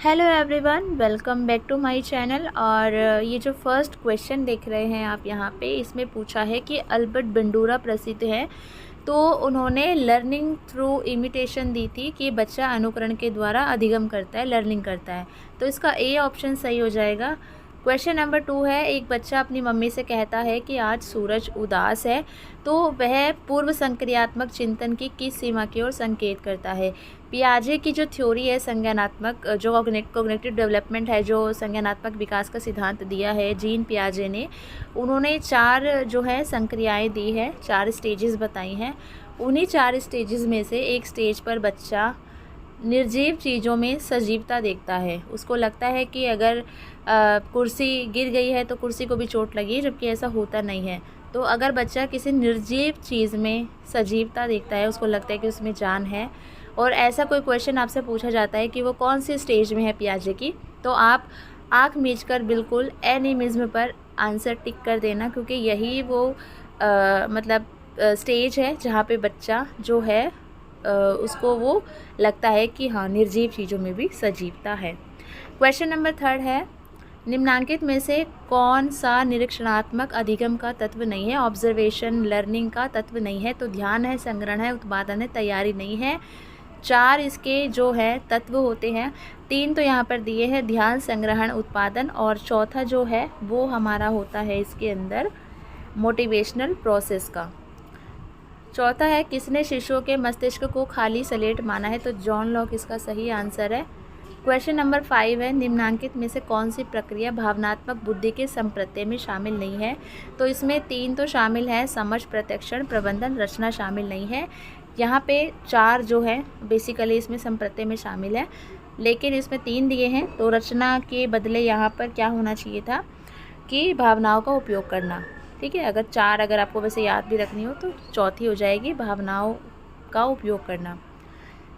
Hello everyone, welcome back to my channel. और ये जो फर्स्ट क्वेश्चन देख रहे हैं आप यहाँ पे, इसमें पूछा है कि अल्बर्ट बंडूरा प्रसिद्ध है, तो उन्होंने लर्निंग थ्रू इमिटेशन दी थी कि बच्चा अनुकरण के द्वारा अधिगम करता है, लर्निंग करता है। तो इसका ए ऑप्शन सही हो जाएगा। क्वेश्चन नंबर 2 है, एक बच्चा अपनी मम्मी से कहता है कि आज सूरज उदास है, तो वह पूर्व संक्रियात्मक चिंतन की किस सीमा की ओर संकेत करता है। पियाजे की जो थ्योरी है संज्ञानात्मक, जो कॉग्निटिव डेवलपमेंट है, जो संज्ञानात्मक विकास का सिद्धांत दिया है जीन पियाजे ने, उन्होंने 4 जो है संक्रियाएं दी है, 4 स्टेजेस बताई हैं। उन्हीं 4 स्टेजेस में से एक स्टेज पर बच्चा निर्जीव चीज़ों में सजीवता देखता है। उसको लगता है कि अगर कुर्सी गिर गई है तो कुर्सी को भी चोट लगी, जबकि ऐसा होता नहीं है। तो अगर बच्चा किसी निर्जीव चीज़ में सजीवता देखता है, उसको लगता है कि उसमें जान है, और ऐसा कोई क्वेश्चन आपसे पूछा जाता है कि वो कौन सी स्टेज में है पियाजे की, तो आप आँख मीचकर बिल्कुल एनिमिज्म पर आंसर टिक कर देना, क्योंकि यही वो स्टेज है जहाँ पे बच्चा जो है उसको वो लगता है कि हाँ, निर्जीव चीज़ों में भी सजीवता है। क्वेश्चन नंबर 3 है, निम्नांकित में से कौन सा निरीक्षणात्मक अधिगम का तत्व नहीं है। ऑब्जर्वेशन लर्निंग का तत्व नहीं है, तो ध्यान है, संग्रहण है, उत्पादन है, तैयारी नहीं है। 4 इसके जो है तत्व होते हैं, 3 तो यहाँ पर दिए हैं, ध्यान, संग्रहण, उत्पादन, और चौथा जो है वो हमारा होता है इसके अंदर मोटिवेशनल प्रोसेस का। चौथा है, किसने शिशुओं के मस्तिष्क को खाली स्लेट माना है, तो जॉन लॉक इसका सही आंसर है। क्वेश्चन नंबर 5 है, निम्नांकित में से कौन सी प्रक्रिया भावनात्मक बुद्धि के संप्रत्यय में शामिल नहीं है। तो इसमें 3 तो शामिल है, समझ, प्रत्यक्षण, प्रबंधन, रचना शामिल नहीं है। यहाँ पे 4 जो है बेसिकली इसमें संप्रत्यय में शामिल है, लेकिन इसमें 3 दिए हैं, तो रचना के बदले यहाँ पर क्या होना चाहिए था कि भावनाओं का उपयोग करना। ठीक है, अगर 4 अगर आपको वैसे याद भी रखनी हो तो चौथी हो जाएगी भावनाओं का उपयोग करना।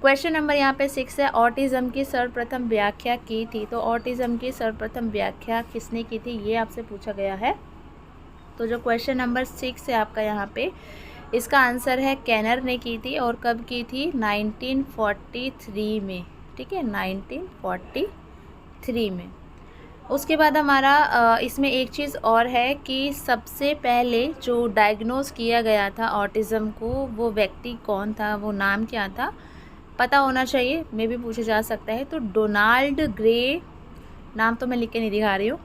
क्वेश्चन नंबर यहाँ पे 6 है, ऑटिज़म की सर्वप्रथम व्याख्या की थी। तो ऑटिज़म की सर्वप्रथम व्याख्या किसने की थी, ये आपसे पूछा गया है। तो जो क्वेश्चन नंबर 6 है आपका यहाँ पे, इसका आंसर है कैनर ने की थी। और कब की थी, 1943 में। ठीक है, 1943 में। उसके बाद हमारा इसमें एक चीज़ और है कि सबसे पहले जो डायग्नोस किया गया था ऑटिज़म को, वो व्यक्ति कौन था, वो नाम क्या था, पता होना चाहिए, मे भी पूछा जा सकता है। तो डोनाल्ड ग्रे, नाम तो मैं लिख के नहीं दिखा रही हूँ,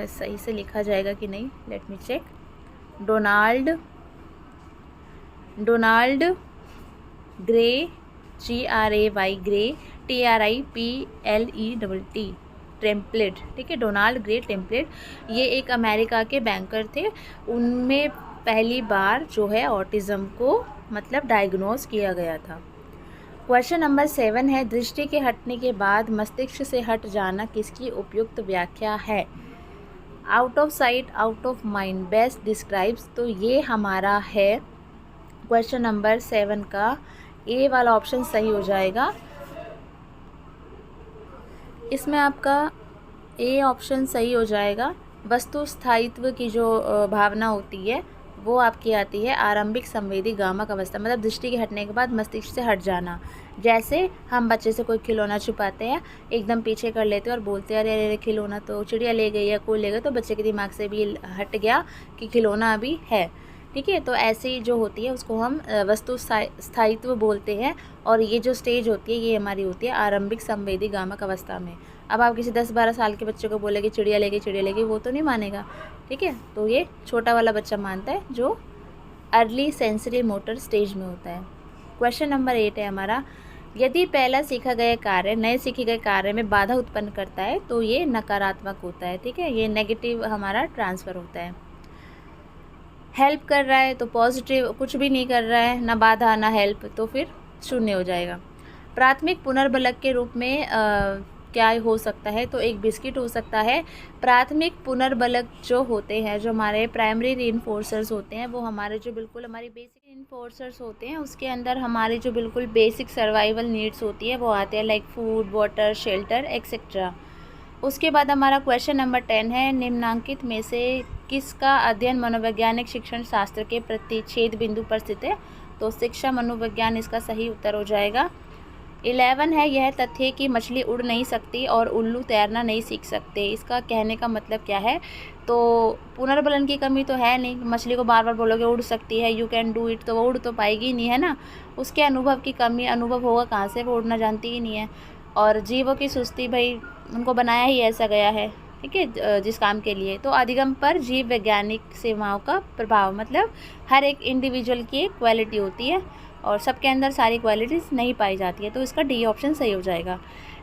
सही से लिखा जाएगा कि नहीं, let me check. Donald Gray, GRAY Gray, TRIPLETT template. ठीक है, डोनाल्ड ग्रे टेम्पलेट, ये एक अमेरिका के बैंकर थे। उनमें पहली बार जो है ऑटिज़म को डायग्नोस किया गया था। क्वेश्चन नंबर 7 है, दृष्टि के हटने के बाद मस्तिष्क से हट जाना किसकी उपयुक्त व्याख्या है। Out of site, out of mind, best describes. तो ये हमारा है क्वेश्चन नंबर 7 का ए वाला ऑप्शन सही हो जाएगा। इसमें आपका ए ऑप्शन सही हो जाएगा। वस्तु स्थायित्व की जो भावना होती है वो आपकी आती है आरंभिक संवेदी गामक अवस्था, दृष्टि के हटने के बाद मस्तिष्क से हट जाना। जैसे हम बच्चे से कोई खिलौना छुपाते हैं, एकदम पीछे कर लेते हैं और बोलते हैं अरे अरे खिलौना तो चिड़िया ले गई या कोई ले गया, तो बच्चे के दिमाग से भी हट गया कि खिलौना अभी है। ठीक है, तो ऐसी जो होती है उसको हम वस्तु स्थायित्व बोलते हैं। और ये जो स्टेज होती है ये हमारी होती है आरंभिक संवेदी गामक अवस्था में। अब आप किसी 10-12 साल के बच्चे को बोले कि चिड़िया ले गई, वो तो नहीं मानेगा। ठीक है, तो ये छोटा वाला बच्चा मानता है जो अर्ली सेंसरी मोटर स्टेज में होता है। क्वेश्चन नंबर 8 है हमारा, यदि पहला सीखा गया कार्य नए सीखे गए कार्य में बाधा उत्पन्न करता है तो ये नकारात्मक होता है। ठीक है, ये नेगेटिव हमारा ट्रांसफ़र होता है। हेल्प कर रहा है तो पॉजिटिव, कुछ भी नहीं कर रहा है, ना बाधा ना हेल्प, तो फिर शून्य हो जाएगा। प्राथमिक पुनर्बलक के रूप में क्या हो सकता है, तो एक बिस्किट हो सकता है। प्राथमिक पुनर्बलक जो होते हैं, जो हमारे प्राइमरी रीइंफोर्सर्स होते हैं, वो हमारे जो बिल्कुल हमारी बेसिक रीइंफोर्सर्स होते हैं, उसके अंदर हमारी जो बिल्कुल बेसिक सर्वाइवल नीड्स होती है वो आते हैं, like food, water, shelter etcetera. उसके बाद हमारा क्वेश्चन नंबर 10 है, निम्नांकित में से किसका अध्ययन मनोवैज्ञानिक शिक्षण शास्त्र के प्रतिच्छेद बिंदु पर स्थित है। तो शिक्षा मनोविज्ञान इसका सही उत्तर हो जाएगा। 11 है, यह तथ्य कि मछली उड़ नहीं सकती और उल्लू तैरना नहीं सीख सकते। इसका कहने का मतलब क्या है? तो पुनर्बलन की कमी तो है नहीं, मछली को बार बार बोलोगे उड़ सकती है, यू कैन डू इट, तो वो उड़ तो पाएगी ही नहीं, है ना। उसके अनुभव की कमी, अनुभव होगा कहाँ से, वो उड़ना जानती ही नहीं है। और जीवों की सुस्ती, भाई उनको बनाया ही ऐसा गया है, ठीक है, जिस काम के लिए। तो अधिगम पर जीव वैज्ञानिक सेवाओं का प्रभाव, मतलब हर एक इंडिविजुअल की एक क्वालिटी होती है और सबके अंदर सारी क्वालिटीज़ नहीं पाई जाती है, तो इसका डी ऑप्शन सही हो जाएगा।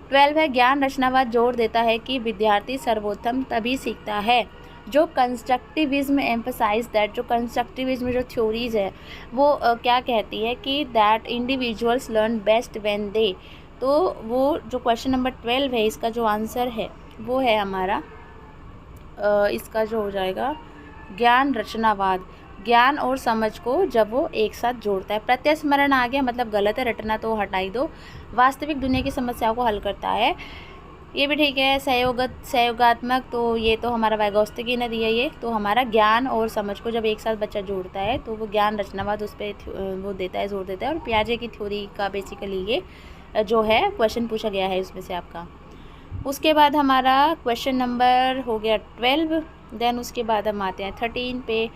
12 है, ज्ञान रचनावाद जोर देता है कि विद्यार्थी सर्वोत्तम तभी सीखता है जो कंस्ट्रक्टिविज्म एम्फसाइज दैट, जो कंस्ट्रक्टिविज्म जो थ्योरीज है वो क्या कहती है कि that individuals learn best when they. तो वो जो क्वेश्चन नंबर 12 है, इसका जो आंसर है वो है हमारा इसका जो हो जाएगा ज्ञान रचनावाद, ज्ञान और समझ को जब वो एक साथ जोड़ता है। प्रत्यस्मरण आ गया, मतलब गलत है, रटना तो हटाई दो। वास्तविक दुनिया की समस्याओं को हल करता है, ये भी ठीक है। सहयोगात्मक, तो ये तो हमारा वाइगोत्स्की ने दिया ये। तो हमारा ज्ञान और समझ को जब एक साथ बच्चा जोड़ता है तो वो ज्ञान रचनावाद उस पर वो देता है, जोर देता है। और पियाजे की थ्योरी का बेसिकली ये जो है क्वेश्चन पूछा गया है इसमें से आपका। उसके बाद हमारा क्वेश्चन नंबर हो गया 12। देन उसके बाद हम आते हैं 13 पे।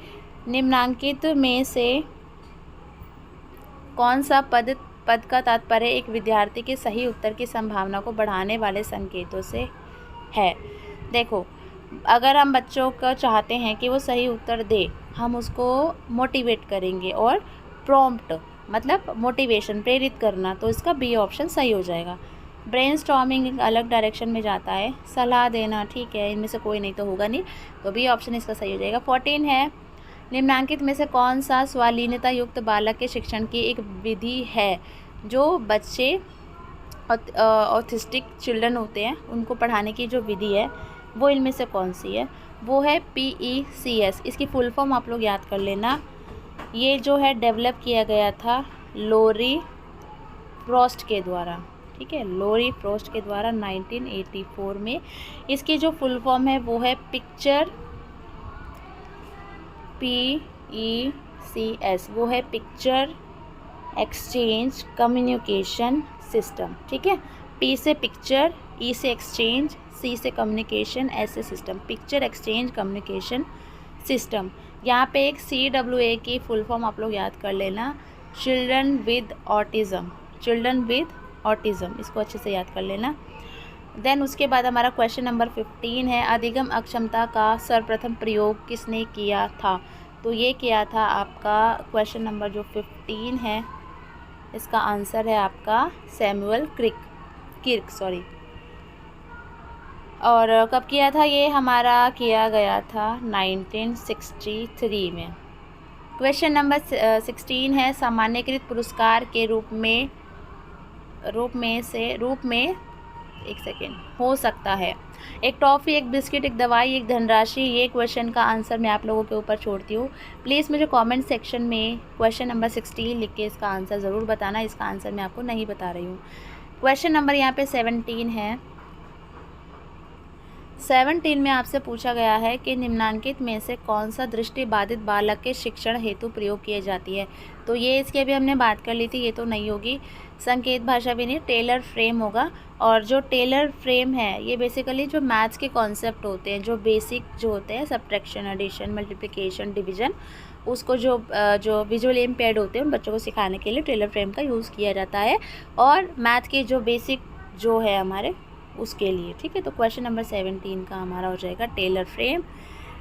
निम्नांकित में से कौन सा पद का तात्पर्य एक विद्यार्थी के सही उत्तर की संभावना को बढ़ाने वाले संकेतों से है? देखो, अगर हम बच्चों को चाहते हैं कि वो सही उत्तर दे, हम उसको मोटिवेट करेंगे, और प्रॉम्प्ट मतलब मोटिवेशन, प्रेरित करना, तो इसका बी ऑप्शन सही हो जाएगा। ब्रेनस्टॉर्मिंग एक अलग डायरेक्शन में जाता है, सलाह देना, ठीक है, इनमें से कोई नहीं तो होगा नहीं, तो बी ऑप्शन इसका सही हो जाएगा। 14 है, निम्नांकित में से कौन सा स्वाधीनता युक्त बालक के शिक्षण की एक विधि है? जो बच्चे ऑटिस्टिक चिल्ड्रन होते हैं उनको पढ़ाने की जो विधि है वो इनमें से कौन सी है? वो है PECS। इसकी फुल फॉर्म आप लोग याद कर लेना। ये जो है डेवलप किया गया था लोरी फ्रॉस्ट के द्वारा, ठीक है, लोरी फ्रॉस्ट के द्वारा 1984 में। इसकी जो फुल फॉर्म है वो है पिक्चर, PECS, वो है पिक्चर एक्सचेंज कम्युनिकेशन सिस्टम, ठीक है। P से पिक्चर, E से एक्सचेंज, C से कम्युनिकेशन, S से system, picture exchange communication system. यहाँ पे एक CWA की फुल फॉर्म आप लोग याद कर लेना, children with autism, children with autism, इसको अच्छे से याद कर लेना। देन उसके बाद हमारा क्वेश्चन नंबर 15 है, अधिगम अक्षमता का सर्वप्रथम प्रयोग किसने किया था? तो ये किया था आपका क्वेश्चन नंबर जो 15 है, इसका आंसर है आपका सैमुअल किर्क, सॉरी। और कब किया था ये? हमारा किया गया था 1963 में। क्वेश्चन नंबर 16 है, सामान्यकृत पुरस्कार के रूप में एक सेकेंड हो सकता है एक टॉफ़ी, एक बिस्किट, एक दवाई, एक धनराशि। ये क्वेश्चन का आंसर मैं आप लोगों के ऊपर छोड़ती हूँ। प्लीज़ मुझे कमेंट सेक्शन में क्वेश्चन नंबर 16 लिख के इसका आंसर ज़रूर बताना। इसका आंसर मैं आपको नहीं बता रही हूँ। क्वेश्चन नंबर यहाँ पे 17 है। 17 में आपसे पूछा गया है कि निम्नांकित में से कौन सा दृष्टिबाधित बालक के शिक्षण हेतु प्रयोग किए जाती है? तो ये इसकी अभी हमने बात कर ली थी, ये तो नहीं होगी। संकेत भाषा भी नहीं, टेलर फ्रेम होगा। और जो टेलर फ्रेम है ये बेसिकली जो मैथ्स के कॉन्सेप्ट होते हैं, जो बेसिक जो होते हैं, सब्ट्रैक्शन, एडिशन, मल्टीप्लिकेशन, डिवीजन, उसको जो विजुअली इम्पेयर्ड होते हैं उन बच्चों को सिखाने के लिए टेलर फ्रेम का यूज़ किया जाता है, और मैथ के जो बेसिक जो है हमारे उसके लिए, ठीक है। तो क्वेश्चन नंबर 17 का हमारा हो जाएगा टेलर फ्रेम।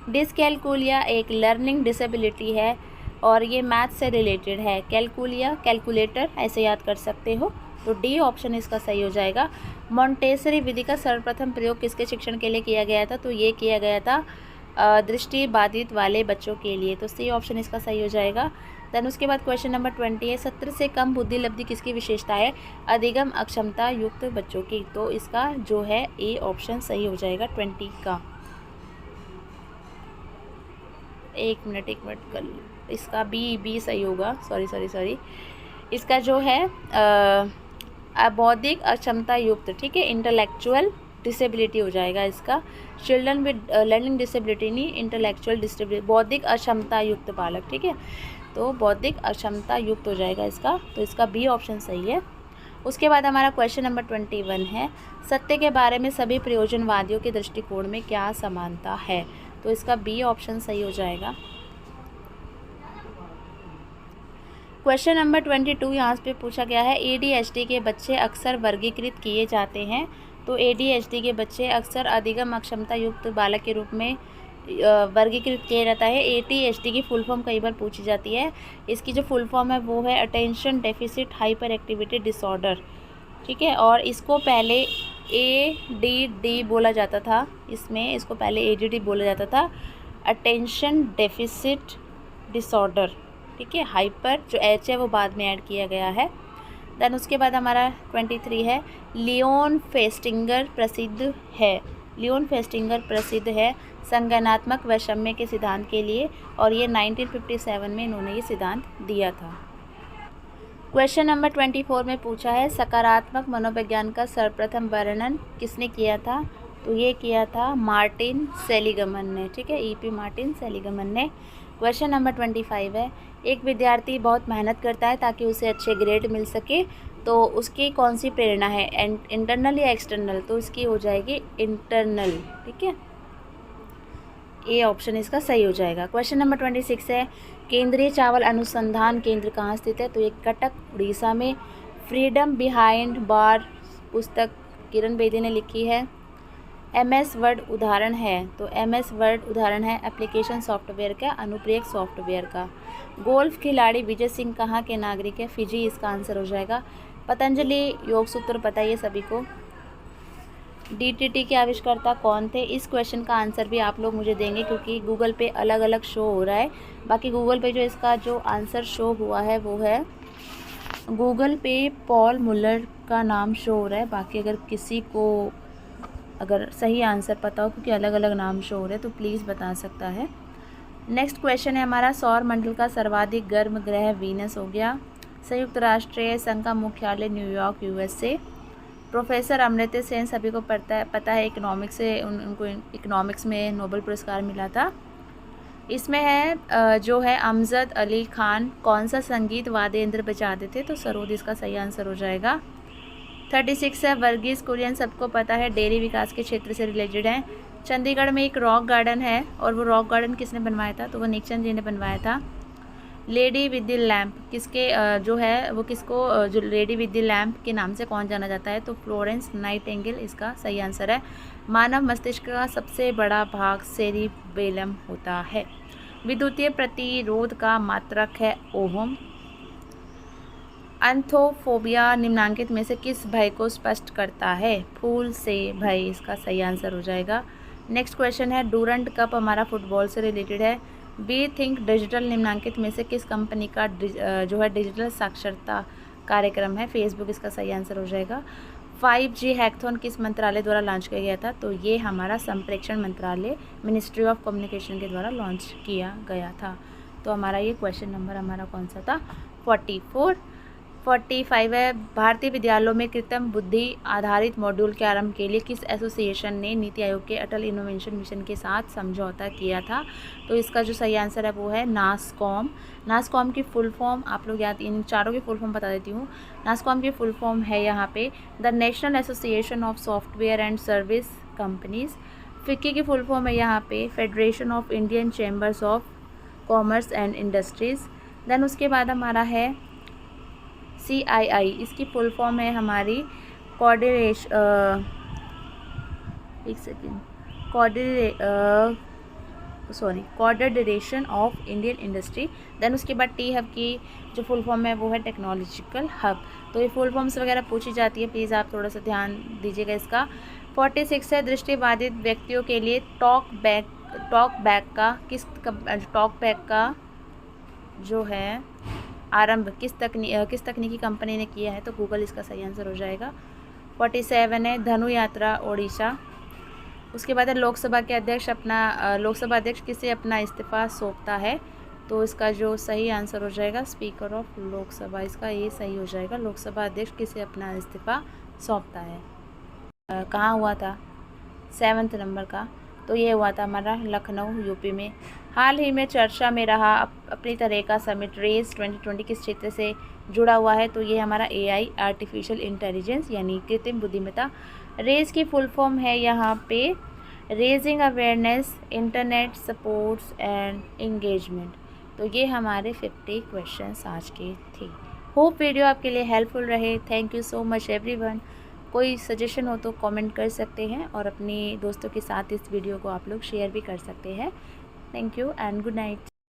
डिसकैलकुलिया एक लर्निंग डिसेबिलिटी है और ये मैथ से रिलेटेड है। कैलकुलिया कैलकुलेटर ऐसे याद कर सकते हो, तो डी ऑप्शन इसका सही हो जाएगा। मॉन्टेसरी विधि का सर्वप्रथम प्रयोग किसके शिक्षण के लिए किया गया था? तो ये किया गया था दृष्टिबाधित वाले बच्चों के लिए, तो सी ऑप्शन इसका सही हो जाएगा। देन उसके बाद क्वेश्चन नंबर 20 है, 17 से कम बुद्धि लब्धि किसकी विशेषता है? अधिगम अक्षमता युक्त बच्चों की, तो इसका जो है ए ऑप्शन सही हो जाएगा 20 का। एक मिनट कर, इसका बी सही होगा, सॉरी। इसका जो है बौद्धिक अक्षमता युक्त, ठीक है, इंटेलेक्चुअल डिसेबिलिटी हो जाएगा इसका। चिल्ड्रन विद लर्निंग डिसेबिलिटी नहीं, इंटेलेक्चुअल डिसेबिलिटी, बौद्धिक अक्षमता युक्त बालक, ठीक है, तो बौद्धिक अक्षमता युक्त हो जाएगा इसका, तो इसका बी ऑप्शन सही है। उसके बाद हमारा क्वेश्चन नंबर 21 है, सत्य के बारे में सभी प्रयोजनवादियों के दृष्टिकोण में क्या समानता है? तो इसका बी ऑप्शन सही हो जाएगा। क्वेश्चन नंबर 22 यहाँ पे पूछा गया है, ADHD के बच्चे अक्सर वर्गीकृत किए जाते हैं। तो ADHD के बच्चे अक्सर अधिगम अक्षमता युक्त बालक के रूप में वर्गीकृत किया जाता है। ADHD की फुल फॉर्म कई बार पूछी जाती है। इसकी जो फुल फॉर्म है वो है attention deficit hyper activity disorder, ठीक है। और इसको पहले ADD बोला जाता था, इसको पहले ADD बोला जाता था, अटेंशन डेफिसिट डिसऑर्डर, ठीक है। हाइपर जो H है वो बाद में ऐड किया गया है। देन उसके बाद हमारा 23 है, लियोन फेस्टिंगर प्रसिद्ध है। लियोन फेस्टिंगर प्रसिद्ध है संज्ञानात्मक वैषम्य के सिद्धांत के लिए, और ये 1957 में इन्होंने ये सिद्धांत दिया था। क्वेश्चन नंबर 24 में पूछा है, सकारात्मक मनोविज्ञान का सर्वप्रथम वर्णन किसने किया था? तो ये किया था मार्टिन सेलिगमन ने, ठीक है, EP मार्टिन सेलिगमन ने। क्वेश्चन नंबर 25 है, एक विद्यार्थी बहुत मेहनत करता है ताकि उसे अच्छे ग्रेड मिल सके, तो उसकी कौन सी प्रेरणा है, इंटरनल या एक्सटर्नल? तो इसकी हो जाएगी इंटरनल, ठीक है। ए ऑप्शन इसका सही हो जाएगा। क्वेश्चन नंबर 26 है, केंद्रीय चावल अनुसंधान केंद्र कहाँ स्थित है? तो ये कटक उड़ीसा में। फ्रीडम बिहाइंड बार पुस्तक किरण बेदी ने लिखी है। MS वर्ड उदाहरण है, तो MS वर्ड उदाहरण है एप्लीकेशन सॉफ्टवेयर का, अनुप्रयोग सॉफ्टवेयर का। गोल्फ खिलाड़ी विजय सिंह कहाँ के नागरिक है? फिजी इसका आंसर हो जाएगा। पतंजलि योग सूत्र पता है सभी को। DTT के आविष्कर्ता कौन थे? इस क्वेश्चन का आंसर भी आप लोग मुझे देंगे क्योंकि गूगल पे अलग अलग शो हो रहा है। बाकी गूगल पे जो इसका जो आंसर शो हुआ है वो है, गूगल पे पॉल मुलर का नाम शो हो रहा है। बाकी अगर किसी को अगर सही आंसर पता हो, क्योंकि अलग अलग नाम शो हो रहे हैं, तो प्लीज़ बता सकता है। नेक्स्ट क्वेश्चन है हमारा, सौर मंडल का सर्वाधिक गर्म ग्रह वीनस हो गया। संयुक्त राष्ट्र संघ का मुख्यालय New York USA। Professor Amartya Sen सभी को पता है इकोनॉमिक्स से, उनको इकोनॉमिक्स में नोबेल पुरस्कार मिला था। इसमें है जो है अमजद अली खान कौन सा संगीत वाद्य यंत्र बजाते थे? तो सरोद इसका सही आंसर हो जाएगा। 36 है, वर्गीस कुरियन सबको पता है डेयरी विकास के क्षेत्र से रिलेटेड है। चंडीगढ़ में एक रॉक गार्डन है, और वो रॉक गार्डन किसने बनवाया था? तो वो निकचंद जी ने बनवाया था। लेडी विद द लैम्प किसके जो है वो किसको जो लेडी विद द लैम्प के नाम से कौन जाना जाता है? तो फ्लोरेंस नाइटिंगेल इसका सही आंसर है। मानव मस्तिष्क का सबसे बड़ा भाग सेरिबेलम होता है। विद्युतीय प्रतिरोध का मात्रक है ओहम। एंथोफोबिया निम्नांकित में से किस भय को स्पष्ट करता है? फूल से भय इसका सही आंसर हो जाएगा। नेक्स्ट क्वेश्चन है, डूरंट कप हमारा फुटबॉल से रिलेटेड है। वी थिंक डिजिटल निम्नांकित में से किस कंपनी का जो है डिजिटल साक्षरता कार्यक्रम है? फेसबुक इसका सही आंसर हो जाएगा। 5G हैकथॉन किस मंत्रालय द्वारा लॉन्च किया गया था? तो ये हमारा संप्रेषण मंत्रालय, मिनिस्ट्री ऑफ कम्युनिकेशन के द्वारा लॉन्च किया गया था। तो हमारा ये क्वेश्चन नंबर हमारा कौन सा था? 45 है, भारतीय विद्यालयों में कृत्रिम बुद्धि आधारित मॉड्यूल के आरंभ के लिए किस एसोसिएशन ने नीति आयोग के अटल इनोवेशन मिशन के साथ समझौता किया था? तो इसका जो सही आंसर है वो है नासकॉम। नासकॉम की फुल फॉर्म आप लोग याद, इन चारों की फुल फॉर्म बता देती हूँ। नासकॉम की फुल फॉर्म है यहाँ पे the National Association of Software and Service Companies. FICCI की फुल फॉर्म है यहाँ पे Federation of Indian Chambers of Commerce and Industries. Then उसके बाद हमारा है CII, इसकी फुल फॉर्म है हमारी coordination of Indian industry. Then उसके बाद T हब की जो फुल फॉर्म है वो है टेक्नोलॉजिकल हब। तो ये फुल फॉर्म्स वगैरह पूछी जाती है, प्लीज़ आप थोड़ा सा ध्यान दीजिएगा इसका। 46 है, दृष्टिबाधित व्यक्तियों के लिए टॉक बैक का जो है आरंभ किस तकनीकी कंपनी ने किया है? तो गूगल इसका सही आंसर हो जाएगा। 47 है, धनु यात्रा ओडिशा। उसके बाद है लोकसभा अध्यक्ष किसे अपना इस्तीफा सौंपता है? तो इसका जो सही आंसर हो जाएगा स्पीकर ऑफ लोकसभा, इसका ये सही हो जाएगा। लोकसभा अध्यक्ष किसे अपना इस्तीफा सौंपता है? कहाँ हुआ था? 7 नंबर का। तो ये हुआ था हमारा लखनऊ यूपी में। हाल ही में चर्चा में रहा अपनी तरह का समिट रेज 2020 किस क्षेत्र से जुड़ा हुआ है, तो ये हमारा AI आर्टिफिशियल इंटेलिजेंस यानी कृत्रिम बुद्धिमत्ता। रेज की फुल फॉर्म है यहाँ पे raising awareness, internet supports and engagement. तो ये हमारे 50 क्वेश्चंस आज के थे। होप वीडियो आपके लिए हेल्पफुल रहे। Thank you so much everyone. कोई सजेशन हो तो कमेंट कर सकते हैं और अपने दोस्तों के साथ इस वीडियो को आप लोग शेयर भी कर सकते हैं। Thank you and good night.